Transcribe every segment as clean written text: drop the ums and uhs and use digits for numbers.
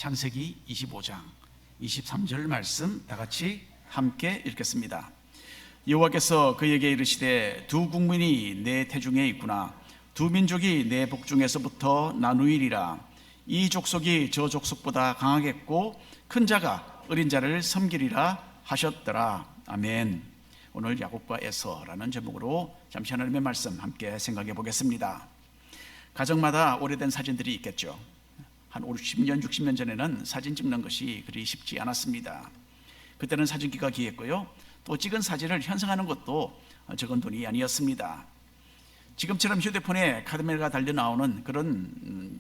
창세기 25장 23절 말씀 다 같이 함께 읽겠습니다. 여호와께서 그에게 이르시되 두 국민이 내 태중에 있구나. 두 민족이 내 복중에서부터 나누이리라. 이 족속이 저 족속보다 강하겠고 큰 자가 어린 자를 섬기리라 하셨더라. 아멘. 오늘 야곱과 에서라는 제목으로 잠시 하나님의 말씀 함께 생각해 보겠습니다. 가정마다 오래된 사진들이 있겠죠. 한 50년, 60년 전에는 사진 찍는 것이 그리 쉽지 않았습니다. 그때는 사진기가 귀했고요, 또 찍은 사진을 현상하는 것도 적은 돈이 아니었습니다. 지금처럼 휴대폰에 카메라가 달려 나오는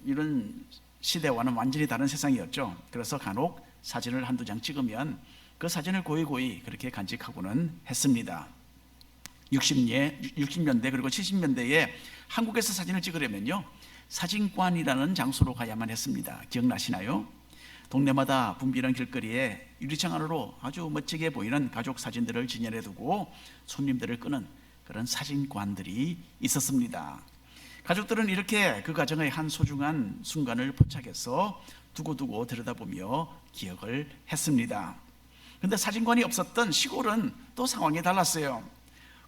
이런 시대와는 완전히 다른 세상이었죠. 그래서 간혹 사진을 한두 장 찍으면 그 사진을 고이고이 그렇게 간직하고는 했습니다. 60년대 그리고 70년대에 한국에서 사진을 찍으려면요, 사진관이라는 장소로 가야만 했습니다. 기억나시나요? 동네마다 붐비는 길거리에 유리창 안으로 아주 멋지게 보이는 가족 사진들을 진열해 두고 손님들을 끄는 그런 사진관들이 있었습니다. 가족들은 이렇게 그 가정의 한 소중한 순간을 포착해서 두고두고 들여다보며 기억을 했습니다. 그런데 사진관이 없었던 시골은 또 상황이 달랐어요.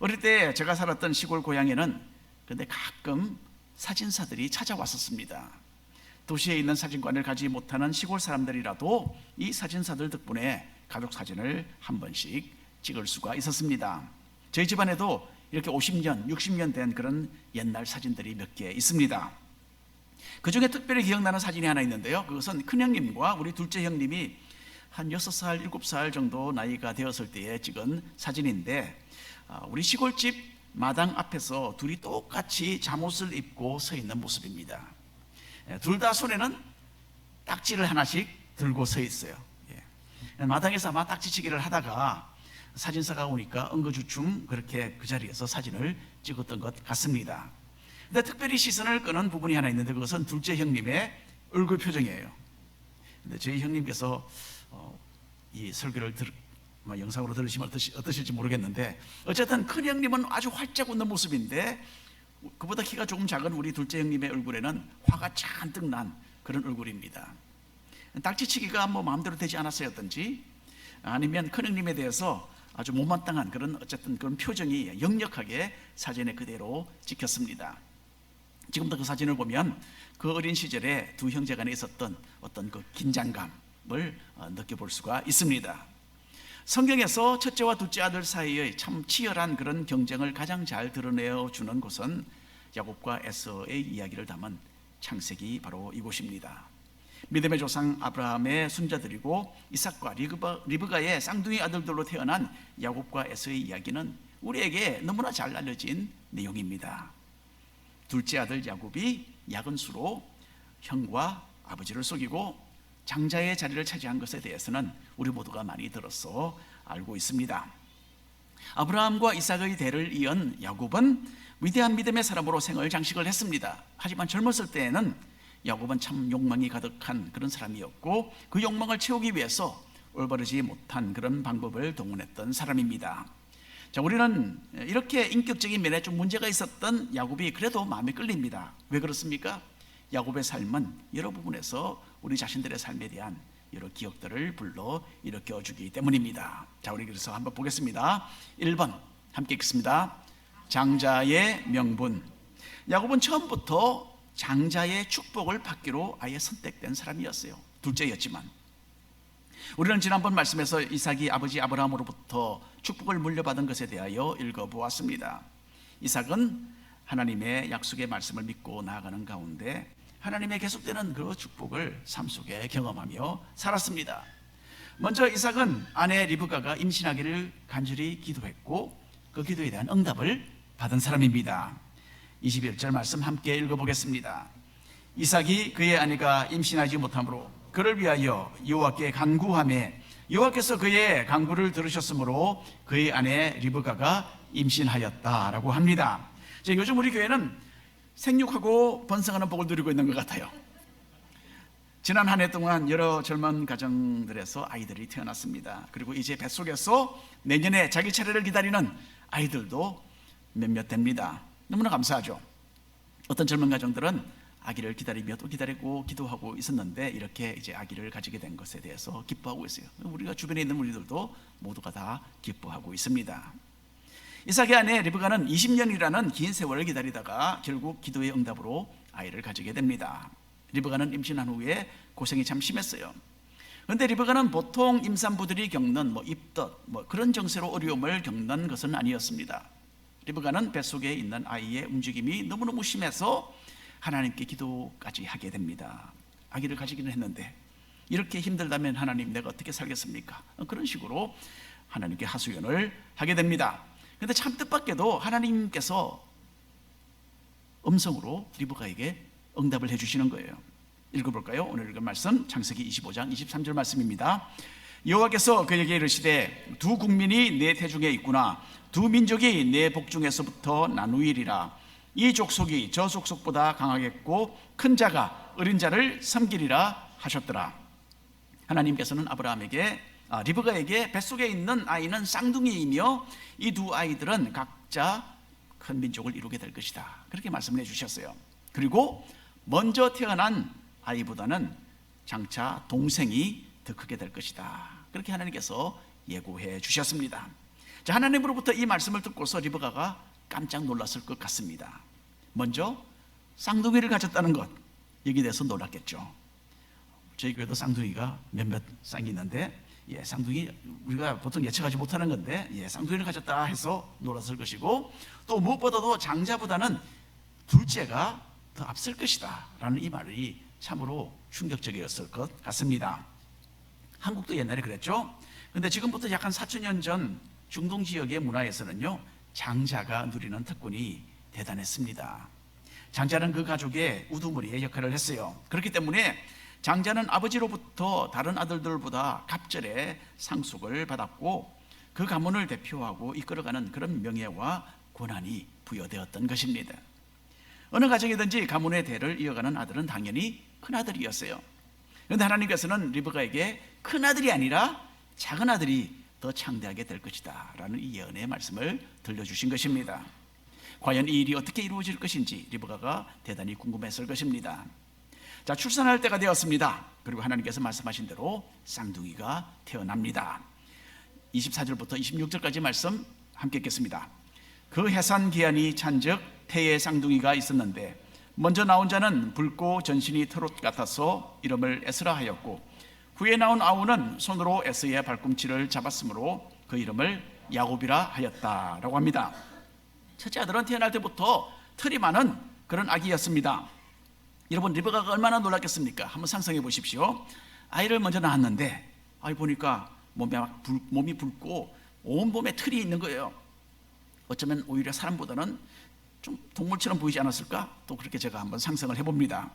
어릴 때 제가 살았던 시골 고향에는 근데 가끔 사진사들이 찾아왔었습니다. 도시에 있는 사진관을 가지 못하는 시골 사람들이라도 이 사진사들 덕분에 가족 사진을 한 번씩 찍을 수가 있었습니다. 저희 집안에도 이렇게 50년, 60년 된 그런 옛날 사진들이 몇 개 있습니다. 그 중에 특별히 기억나는 사진이 하나 있는데요, 그것은 큰형님과 우리 둘째 형님이 한 6살, 7살 정도 나이가 되었을 때에 찍은 사진인데, 우리 시골집 마당 앞에서 둘이 똑같이 잠옷을 입고 서 있는 모습입니다. 둘 다 손에는 딱지를 하나씩 들고 서 있어요. 마당에서 아마 딱지치기를 하다가 사진사가 오니까 엉거주춤 그렇게 그 자리에서 사진을 찍었던 것 같습니다. 근데 특별히 시선을 끄는 부분이 하나 있는데, 그것은 둘째 형님의 얼굴 표정이에요. 근데 저희 형님께서 이 설교를 영상으로 들으시면 어떠실지 모르겠는데, 어쨌든 큰 형님은 아주 활짝 웃는 모습인데, 그보다 키가 조금 작은 우리 둘째 형님의 얼굴에는 화가 잔뜩 난 그런 얼굴입니다. 딱지치기가 마음대로 되지 않았어였던지, 아니면 큰 형님에 대해서 아주 못마땅한 그런 어쨌든 그런 표정이 역력하게 사진에 그대로 찍혔습니다. 지금도 그 사진을 보면 그 어린 시절에 두 형제 간에 있었던 어떤 그 긴장감을 느껴볼 수가 있습니다. 성경에서 첫째와 둘째 아들 사이의 참 치열한 그런 경쟁을 가장 잘 드러내어 주는 곳은 야곱과 에서의 이야기를 담은 창세기, 바로 이곳입니다. 믿음의 조상 아브라함의 손자들이고 이삭과 리브가의 쌍둥이 아들들로 태어난 야곱과 에서의 이야기는 우리에게 너무나 잘 알려진 내용입니다. 둘째 아들 야곱이 작은 수로 형과 아버지를 속이고 장자의 자리를 차지한 것에 대해서는 우리 모두가 많이 들어서 알고 있습니다. 아브라함과 이삭의 대를 이은 야곱은 위대한 믿음의 사람으로 생을 장식을 했습니다. 하지만 젊었을 때에는 야곱은 참 욕망이 가득한 그런 사람이었고, 그 욕망을 채우기 위해서 올바르지 못한 그런 방법을 동원했던 사람입니다. 자, 우리는 이렇게 인격적인 면에 좀 문제가 있었던 야곱이 그래도 마음에 끌립니다. 왜 그렇습니까? 야곱의 삶은 여러 부분에서 우리 자신들의 삶에 대한 여러 기억들을 불러 일으켜 주기 때문입니다. 자, 우리 그래서 한번 보겠습니다. 1번 함께 읽습니다. 장자의 명분. 야곱은 처음부터 장자의 축복을 받기로 아예 선택된 사람이었어요. 둘째였지만 우리는 지난번 말씀에서 이삭이 아버지 아브라함으로부터 축복을 물려받은 것에 대하여 읽어보았습니다. 이삭은 하나님의 약속의 말씀을 믿고 나아가는 가운데 하나님의 계속되는 그 축복을 삶 속에 경험하며 살았습니다. 먼저 이삭은 아내 리브가가 임신하기를 간절히 기도했고, 그 기도에 대한 응답을 받은 사람입니다. 21절 말씀 함께 읽어보겠습니다. 이삭이 그의 아내가 임신하지 못하므로 그를 위하여 여호와께 간구하매 여호와께서 그의 간구를 들으셨으므로 그의 아내 리브가가 임신하였다라고 합니다. 요즘 우리 교회는 생육하고 번성하는 복을 누리고 있는 것 같아요. 지난 한 해 동안 여러 젊은 가정들에서 아이들이 태어났습니다. 그리고 이제 뱃속에서 내년에 자기 차례를 기다리는 아이들도 몇몇 됩니다. 너무나 감사하죠. 어떤 젊은 가정들은 아기를 기다리며 또 기다리고 기도하고 있었는데 이렇게 이제 아기를 가지게 된 것에 대해서 기뻐하고 있어요. 우리가 주변에 있는 우리들도 모두가 다 기뻐하고 있습니다. 이삭의 아내 리브가는 20년이라는 긴 세월을 기다리다가 결국 기도의 응답으로 아이를 가지게 됩니다. 리브가는 임신한 후에 고생이 참 심했어요. 그런데 리브가는 보통 임산부들이 겪는 입덧 그런 정세로 어려움을 겪는 것은 아니었습니다. 리브가는 뱃속에 있는 아이의 움직임이 너무너무 심해서 하나님께 기도까지 하게 됩니다. 아기를 가지기는 했는데 이렇게 힘들다면 하나님 내가 어떻게 살겠습니까? 그런 식으로 하나님께 하소연을 하게 됩니다. 그런데 참 뜻밖에도 하나님께서 음성으로 리브가에게 응답을 해주시는 거예요. 읽어볼까요? 오늘 읽은 말씀 창세기 25장 23절 말씀입니다. 여호와께서 그에게 이르시되 두 국민이 내 태중에 있구나. 두 민족이 내 복중에서부터 나누이리라. 이 족속이 저 족속보다 강하겠고 큰 자가 어린 자를 섬기리라 하셨더라. 하나님께서는 리브가에게 뱃속에 있는 아이는 쌍둥이이며 이 두 아이들은 각자 큰 민족을 이루게 될 것이다. 그렇게 말씀을 해주셨어요. 그리고 먼저 태어난 아이보다는 장차 동생이 더 크게 될 것이다. 그렇게 하나님께서 예고해 주셨습니다. 자, 하나님으로부터 이 말씀을 듣고서 리브가가 깜짝 놀랐을 것 같습니다. 먼저 쌍둥이를 가졌다는 것, 여기에 대해서 놀랐겠죠. 저희 교회도 쌍둥이가 몇몇 쌍이 있는데 쌍둥이 우리가 보통 예측하지 못하는 건데 쌍둥이를 가졌다 해서 놀랐을 것이고, 또 무엇보다도 장자보다는 둘째가 더 앞설 것이다 라는 이 말이 참으로 충격적이었을 것 같습니다. 한국도 옛날에 그랬죠. 그런데 지금부터 약 한 4,000년 전 중동 지역의 문화에서는요, 장자가 누리는 특권이 대단했습니다. 장자는 그 가족의 우두머리의 역할을 했어요. 그렇기 때문에 장자는 아버지로부터 다른 아들들보다 갑절의 상속을 받았고 그 가문을 대표하고 이끌어가는 그런 명예와 권한이 부여되었던 것입니다. 어느 가정이든지 가문의 대를 이어가는 아들은 당연히 큰아들이었어요. 그런데 하나님께서는 리브가에게 큰아들이 아니라 작은 아들이 더 창대하게 될 것이다 라는 이 예언의 말씀을 들려주신 것입니다. 과연 이 일이 어떻게 이루어질 것인지 리브가가 대단히 궁금했을 것입니다. 자, 출산할 때가 되었습니다. 그리고 하나님께서 말씀하신 대로 쌍둥이가 태어납니다. 24절부터 26절까지 말씀 함께 읽겠습니다. 그 해산 기한이 찬즉 태의 쌍둥이가 있었는데 먼저 나온 자는 붉고 전신이 트롯 같아서 이름을 에스라 하였고 후에 나온 아우는 손으로 에스의 발꿈치를 잡았으므로 그 이름을 야곱이라 하였다라고 합니다. 첫째 아들은 태어날 때부터 털이 많은 그런 아기였습니다. 여러분, 리브가가 얼마나 놀랐겠습니까? 한번 상상해 보십시오. 아이를 먼저 낳았는데 보니까 몸이 붉고 온몸에 털이 있는 거예요. 어쩌면 오히려 사람보다는 좀 동물처럼 보이지 않았을까? 또 그렇게 제가 한번 상상을 해봅니다.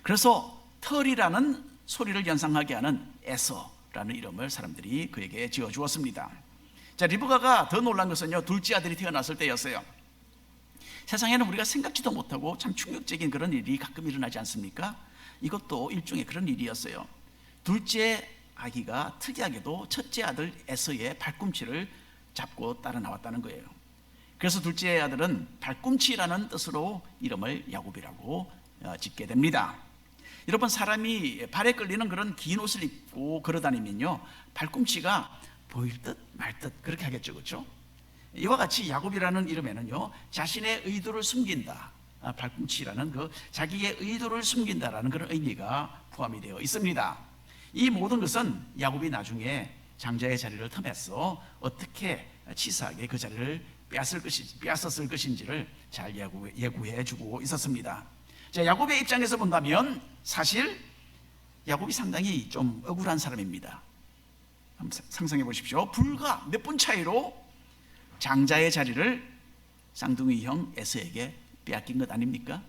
그래서 털이라는 소리를 연상하게 하는 에서라는 이름을 사람들이 그에게 지어주었습니다. 자, 리브가가 더 놀란 것은요, 둘째 아들이 태어났을 때였어요. 세상에는 우리가 생각지도 못하고 참 충격적인 그런 일이 가끔 일어나지 않습니까? 이것도 일종의 그런 일이었어요. 둘째 아기가 특이하게도 첫째 아들 에서의 발꿈치를 잡고 따라 나왔다는 거예요. 그래서 둘째 아들은 발꿈치라는 뜻으로 이름을 야곱이라고 짓게 됩니다. 여러분, 사람이 발에 끌리는 그런 긴 옷을 입고 걸어다니면요, 발꿈치가 보일 듯 말 듯 그렇게 하겠죠, 그렇죠? 이와 같이 야곱이라는 이름에는요, 자신의 의도를 숨긴다, 발꿈치라는 그 자기의 의도를 숨긴다라는 그런 의미가 포함이 되어 있습니다. 이 모든 것은 야곱이 나중에 장자의 자리를 틈에서 어떻게 치사하게 그 자리를 빼앗았을 것인지를 잘 예고해 주고 있었습니다. 자, 야곱의 입장에서 본다면 사실 야곱이 상당히 좀 억울한 사람입니다. 한번 상상해 보십시오. 불과 몇 분 차이로 장자의 자리를 쌍둥이 형 에서에게 빼앗긴 것 아닙니까?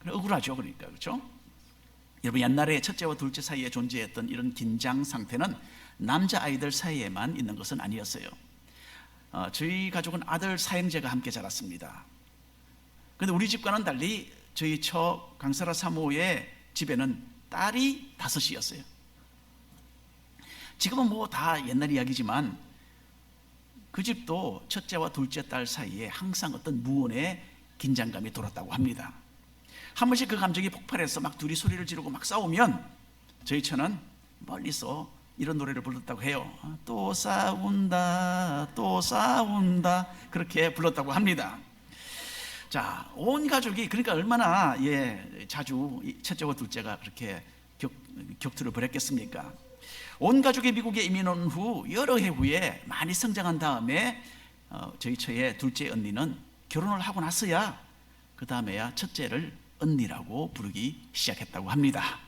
억울하죠. 그러니까, 그렇죠? 여러분, 옛날에 첫째와 둘째 사이에 존재했던 이런 긴장 상태는 남자 아이들 사이에만 있는 것은 아니었어요. 저희 가족은 아들 사형제가 함께 자랐습니다. 그런데 우리 집과는 달리 저희 처 강사라 사모의 집에는 딸이 5이었어요. 지금은 뭐 다 옛날 이야기지만 그 집도 첫째와 둘째 딸 사이에 항상 어떤 무언의 긴장감이 돌았다고 합니다. 한 번씩 그 감정이 폭발해서 막 둘이 소리를 지르고 막 싸우면 저희 처는 멀리서 이런 노래를 불렀다고 해요. 또 싸운다 또 싸운다 그렇게 불렀다고 합니다. 자, 온 가족이 그러니까 얼마나 자주 첫째와 둘째가 그렇게 격투를 벌였겠습니까? 온 가족이 미국에 이민 온 후 여러 해 후에 많이 성장한 다음에 저희 처의 둘째 언니는 결혼을 하고 나서야 그 다음에야 첫째를 언니라고 부르기 시작했다고 합니다.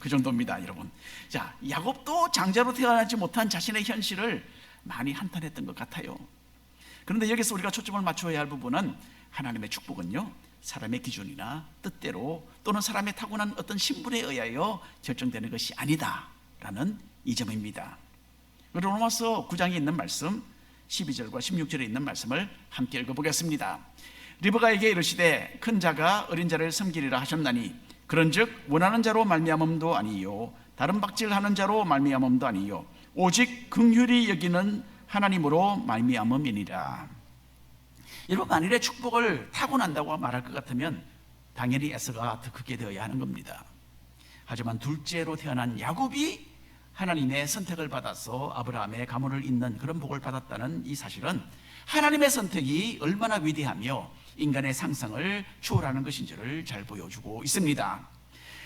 그 정도입니다, 여러분. 자, 야곱도 장자로 태어나지 못한 자신의 현실을 많이 한탄했던 것 같아요. 그런데 여기서 우리가 초점을 맞춰야 할 부분은 하나님의 축복은요, 사람의 기준이나 뜻대로 또는 사람의 타고난 어떤 신분에 의하여 결정되는 것이 아니다라는 이 점입니다. 로마서 9장에 있는 말씀 12절과 16절에 있는 말씀을 함께 읽어보겠습니다. 리브가에게 이르시되 큰 자가 어린 자를 섬기리라 하셨나니 그런즉 원하는 자로 말미암음도 아니요 다른 박질하는 자로 말미암음도 아니요 오직 긍휼히 여기는 하나님으로 말미암음이니라. 여러분, 만일에 축복을 타고난다고 말할 것 같으면 당연히 에서가 더 크게 되어야 하는 겁니다. 하지만 둘째로 태어난 야곱이 하나님의 선택을 받아서 아브라함의 가문을 잇는 그런 복을 받았다는 이 사실은 하나님의 선택이 얼마나 위대하며 인간의 상상을 초월하는 것인지를 잘 보여주고 있습니다.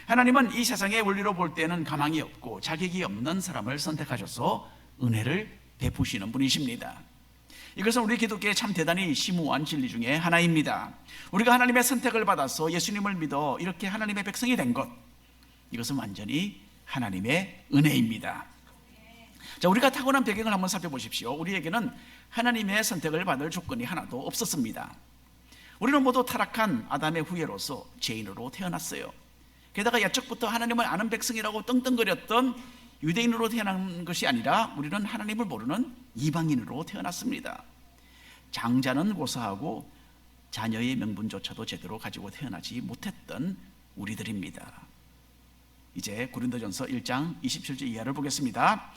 하나님은 이 세상의 원리로 볼 때는 가망이 없고 자격이 없는 사람을 선택하셔서 은혜를 베푸시는 분이십니다. 이것은 우리 기독교의 참 대단히 심오한 진리 중에 하나입니다. 우리가 하나님의 선택을 받아서 예수님을 믿어 이렇게 하나님의 백성이 된 것, 이것은 완전히 하나님의 은혜입니다. 자, 우리가 타고난 배경을 한번 살펴보십시오. 우리에게는 하나님의 선택을 받을 조건이 하나도 없었습니다. 우리는 모두 타락한 아담의 후예로서 죄인으로 태어났어요. 게다가 옛적부터 하나님을 아는 백성이라고 떵떵거렸던 유대인으로 태어난 것이 아니라 우리는 하나님을 모르는 이방인으로 태어났습니다. 장자는 고사하고 자녀의 명분조차도 제대로 가지고 태어나지 못했던 우리들입니다. 이제 고린도전서 1장 27절 이하를 보겠습니다.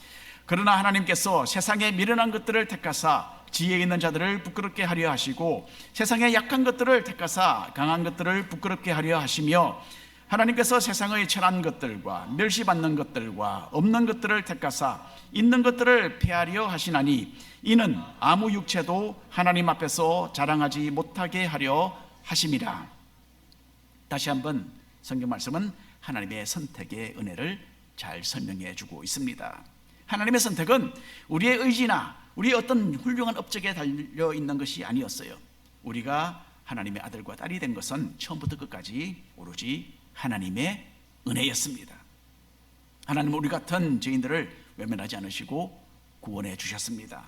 그러나 하나님께서 세상에 미련한 것들을 택하사 지혜 있는 자들을 부끄럽게 하려 하시고 세상에 약한 것들을 택하사 강한 것들을 부끄럽게 하려 하시며 하나님께서 세상의 천한 것들과 멸시받는 것들과 없는 것들을 택하사 있는 것들을 폐하려 하시나니 이는 아무 육체도 하나님 앞에서 자랑하지 못하게 하려 하심이라. 다시 한번 성경 말씀은 하나님의 선택의 은혜를 잘 설명해 주고 있습니다. 하나님의 선택은 우리의 의지나 우리의 어떤 훌륭한 업적에 달려 있는 것이 아니었어요. 우리가 하나님의 아들과 딸이 된 것은 처음부터 끝까지 오로지 하나님의 은혜였습니다. 하나님은 우리 같은 죄인들을 외면하지 않으시고 구원해 주셨습니다.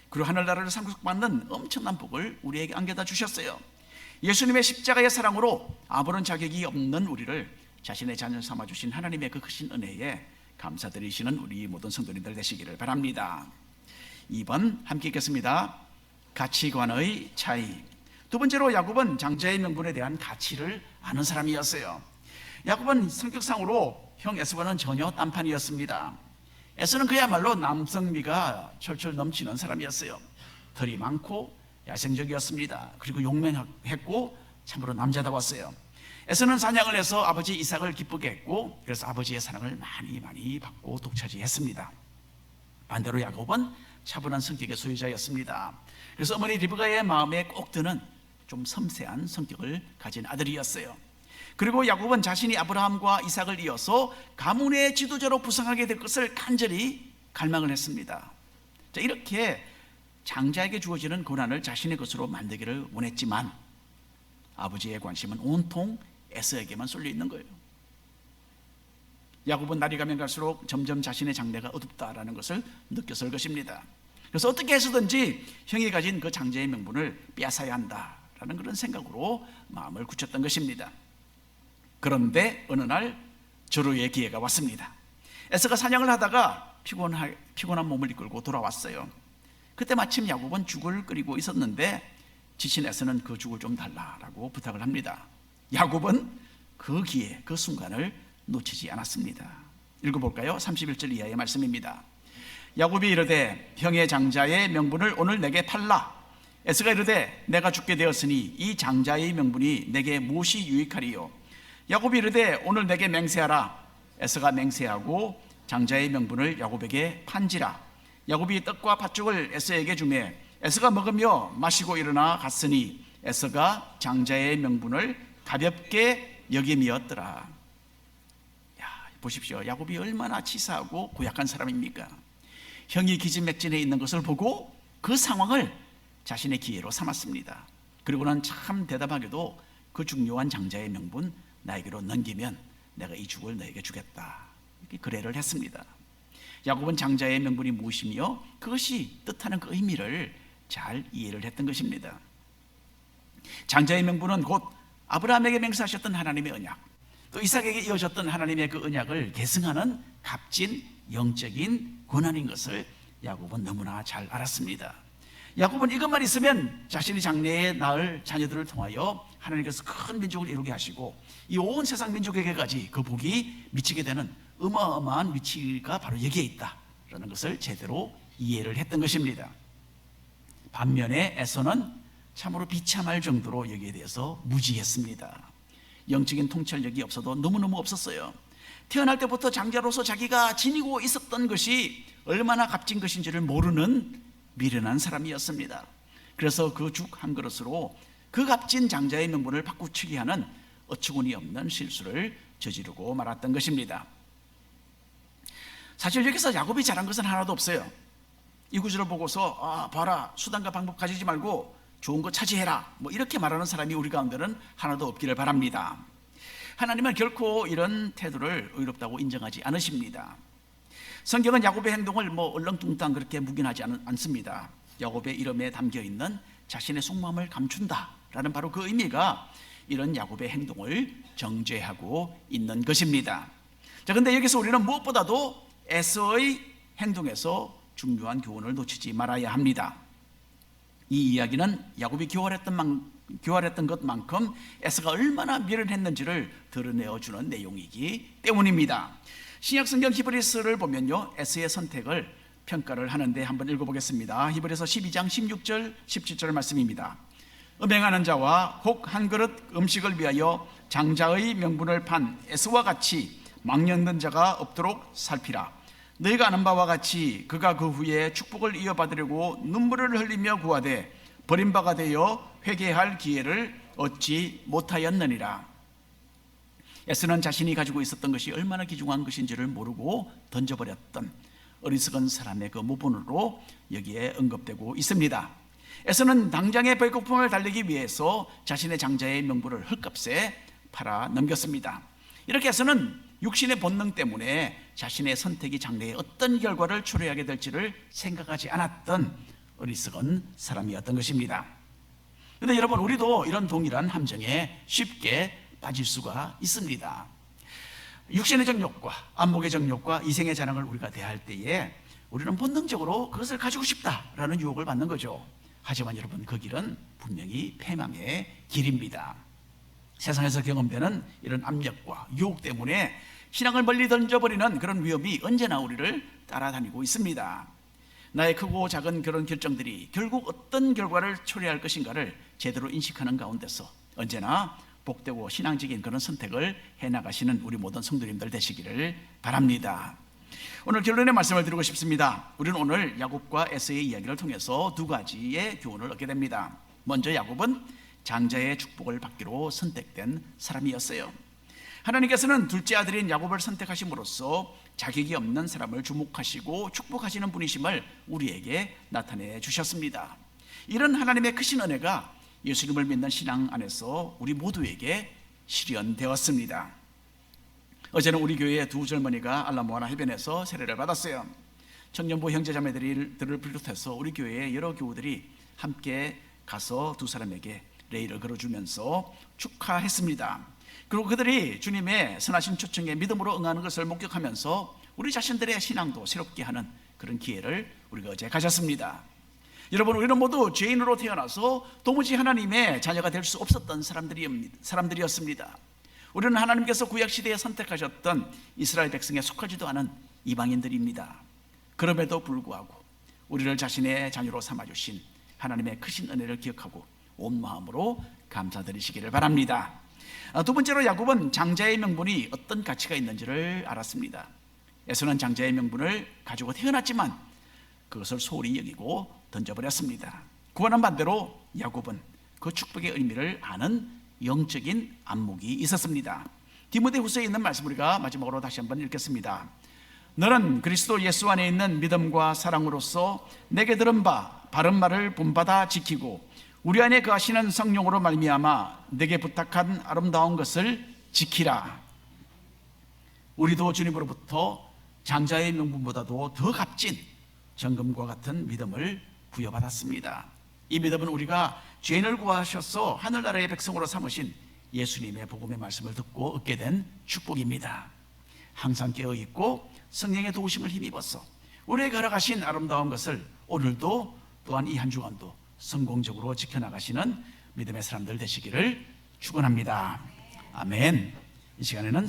그리고 하늘나라를 상속받는 엄청난 복을 우리에게 안겨다 주셨어요. 예수님의 십자가의 사랑으로 아무런 자격이 없는 우리를 자신의 자녀 삼아주신 하나님의 그 크신 은혜에 감사드리시는 우리 모든 성도님들 되시기를 바랍니다. 2번 함께 읽겠습니다. 가치관의 차이. 두 번째로 야곱은 장자의 명분에 대한 가치를 아는 사람이었어요. 야곱은 성격상으로 형 에서와는 전혀 딴판이었습니다. 에서는 그야말로 남성미가 철철 넘치는 사람이었어요. 털이 많고 야생적이었습니다. 그리고 용맹했고 참으로 남자다웠어요. 에서는 사냥을 해서 아버지 이삭을 기쁘게 했고 그래서 아버지의 사랑을 많이 받고 독차지했습니다. 반대로 야곱은 차분한 성격의 소유자였습니다. 그래서 어머니 리브가의 마음에 꼭 드는 좀 섬세한 성격을 가진 아들이었어요. 그리고 야곱은 자신이 아브라함과 이삭을 이어서 가문의 지도자로 부상하게 될 것을 간절히 갈망을 했습니다. 자, 이렇게 장자에게 주어지는 고난을 자신의 것으로 만들기를 원했지만 아버지의 관심은 온통 에서에게만 쏠려 있는 거예요. 야곱은 날이 가면 갈수록 점점 자신의 장래가 어둡다라는 것을 느꼈을 것입니다. 그래서 어떻게 해서든지 형이 가진 그 장자의 명분을 빼앗아야 한다라는 그런 생각으로 마음을 굳혔던 것입니다. 그런데 어느 날 절호의 기회가 왔습니다. 에서가 사냥을 하다가 피곤한 몸을 이끌고 돌아왔어요. 그때 마침 야곱은 죽을 끓이고 있었는데 지친 에서는 그 죽을 좀 달라라고 부탁을 합니다. 야곱은 그 기회, 그 순간을 놓치지 않았습니다. 읽어볼까요? 31절 이하의 말씀입니다. 야곱이 이르되 형의 장자의 명분을 오늘 내게 팔라. 에서가 이르되 내가 죽게 되었으니 이 장자의 명분이 내게 무엇이 유익하리요? 야곱이 이르되 오늘 내게 맹세하라. 에서가 맹세하고 장자의 명분을 야곱에게 판지라. 야곱이 떡과 팥죽을 에서에게 주매 에서가 먹으며 마시고 일어나 갔으니 에서가 장자의 명분을 가볍게 여김이었더라. 보십시오. 야곱이 얼마나 치사하고 고약한 사람입니까? 형이 기진맥진해 있는 것을 보고 그 상황을 자신의 기회로 삼았습니다. 그리고는 참 대담하게도 그 중요한 장자의 명분 나에게로 넘기면 내가 이 죽을 너에게 주겠다, 이렇게 거래를 했습니다. 야곱은 장자의 명분이 무엇이며 그것이 뜻하는 그 의미를 잘 이해를 했던 것입니다. 장자의 명분은 곧 아브라함에게 맹세하셨던 하나님의 언약, 또 이삭에게 이어졌던 하나님의 그 언약을 계승하는 값진 영적인 권한인 것을 야곱은 너무나 잘 알았습니다. 야곱은 이것만 있으면 자신이 장래에 낳을 자녀들을 통하여 하나님께서 큰 민족을 이루게 하시고 이 온 세상 민족에게까지 그 복이 미치게 되는 어마어마한 위치가 바로 여기에 있다라는 것을 제대로 이해를 했던 것입니다. 반면에 에서는 참으로 비참할 정도로 여기에 대해서 무지했습니다. 영적인 통찰력이 없어도 너무너무 없었어요. 태어날 때부터 장자로서 자기가 지니고 있었던 것이 얼마나 값진 것인지를 모르는 미련한 사람이었습니다. 그래서 그 죽 한 그릇으로 그 값진 장자의 명분을 바꾸치기 하는 어처구니 없는 실수를 저지르고 말았던 것입니다. 사실 여기서 야곱이 잘한 것은 하나도 없어요. 이 구절을 보고서 봐라, 수단과 방법 가지지 말고 좋은 거 차지해라, 이렇게 말하는 사람이 우리 가운데는 하나도 없기를 바랍니다. 하나님은 결코 이런 태도를 의롭다고 인정하지 않으십니다. 성경은 야곱의 행동을 얼렁뚱땅 그렇게 묵인하지 않습니다. 야곱의 이름에 담겨있는 자신의 속마음을 감춘다라는 바로 그 의미가 이런 야곱의 행동을 정죄하고 있는 것입니다. 자, 근데 여기서 우리는 무엇보다도 에서의 행동에서 중요한 교훈을 놓치지 말아야 합니다. 이 이야기는 야곱이 교활했던 것만큼 에서가 얼마나 미련했는지를 드러내어주는 내용이기 때문입니다. 신약성경 히브리서를 보면요, 에서의 선택을 평가를 하는데 한번 읽어보겠습니다. 히브리서 12장 16절 17절 말씀입니다. 음행하는 자와 혹 한 그릇 음식을 위하여 장자의 명분을 판 에서와 같이 망령된 자가 없도록 살피라. 너희가 아는 바와 같이 그가 그 후에 축복을 이어받으려고 눈물을 흘리며 구하되 버림바가 되어 회개할 기회를 얻지 못하였느니라. 에서는 자신이 가지고 있었던 것이 얼마나 귀중한 것인지를 모르고 던져버렸던 어리석은 사람의 그 모본으로 여기에 언급되고 있습니다. 에서는 당장의 배고픔을 달래기 위해서 자신의 장자의 명분을 헐값에 팔아 넘겼습니다. 이렇게 에서는 육신의 본능 때문에 자신의 선택이 장래에 어떤 결과를 초래하게 될지를 생각하지 않았던 어리석은 사람이었던 것입니다. 그런데 여러분, 우리도 이런 동일한 함정에 쉽게 빠질 수가 있습니다. 육신의 정욕과 안목의 정욕과 이생의 자랑을 우리가 대할 때에 우리는 본능적으로 그것을 가지고 싶다라는 유혹을 받는 거죠. 하지만 여러분, 그 길은 분명히 패망의 길입니다. 세상에서 경험되는 이런 압력과 유혹 때문에 신앙을 멀리 던져버리는 그런 위험이 언제나 우리를 따라다니고 있습니다. 나의 크고 작은 그런 결정들이 결국 어떤 결과를 초래할 것인가를 제대로 인식하는 가운데서 언제나 복되고 신앙적인 그런 선택을 해나가시는 우리 모든 성도님들 되시기를 바랍니다. 오늘 결론의 말씀을 드리고 싶습니다. 우리는 오늘 야곱과 에서의 이야기를 통해서 두 가지의 교훈을 얻게 됩니다. 먼저 야곱은 장자의 축복을 받기로 선택된 사람이었어요. 하나님께서는 둘째 아들인 야곱을 선택하심으로써 자격이 없는 사람을 주목하시고 축복하시는 분이심을 우리에게 나타내 주셨습니다. 이런 하나님의 크신 은혜가 예수님을 믿는 신앙 안에서 우리 모두에게 실현되었습니다. 어제는 우리 교회의 두 젊은이가 알라모아나 해변에서 세례를 받았어요. 청년부 형제자매들을 비롯해서 우리 교회의 여러 교우들이 함께 가서 두 사람에게 레이를 걸어주면서 축하했습니다. 그리고 그들이 주님의 선하신 초청에 믿음으로 응하는 것을 목격하면서 우리 자신들의 신앙도 새롭게 하는 그런 기회를 우리가 어제 가졌습니다. 여러분, 우리는 모두 죄인으로 태어나서 도무지 하나님의 자녀가 될 수 없었던 사람들이었습니다. 우리는 하나님께서 구약시대에 선택하셨던 이스라엘 백성에 속하지도 않은 이방인들입니다. 그럼에도 불구하고 우리를 자신의 자녀로 삼아주신 하나님의 크신 은혜를 기억하고 온 마음으로 감사드리시기를 바랍니다. 두 번째로 야곱은 장자의 명분이 어떤 가치가 있는지를 알았습니다. 에서는 장자의 명분을 가지고 태어났지만 그것을 소홀히 여기고 던져버렸습니다. 그와는 반대로 야곱은 그 축복의 의미를 아는 영적인 안목이 있었습니다. 디모데후서에 있는 말씀 우리가 마지막으로 다시 한번 읽겠습니다. 너는 그리스도 예수 안에 있는 믿음과 사랑으로서 내게 들은 바 바른 말을 본받아 지키고 우리 안에 거하시는 성령으로 말미암아 내게 부탁한 아름다운 것을 지키라. 우리도 주님으로부터 장자의 명분보다도 더 값진 정금과 같은 믿음을 부여받았습니다. 이 믿음은 우리가 죄인을 구하셔서 하늘나라의 백성으로 삼으신 예수님의 복음의 말씀을 듣고 얻게 된 축복입니다. 항상 깨어있고 성령의 도우심을 힘입어서 우리에게 허락하신 아름다운 것을 오늘도 또한 이 한 주간도 성공적으로 지켜나가시는 믿음의 사람들 되시기를 축원합니다. 아멘. 이 시간에는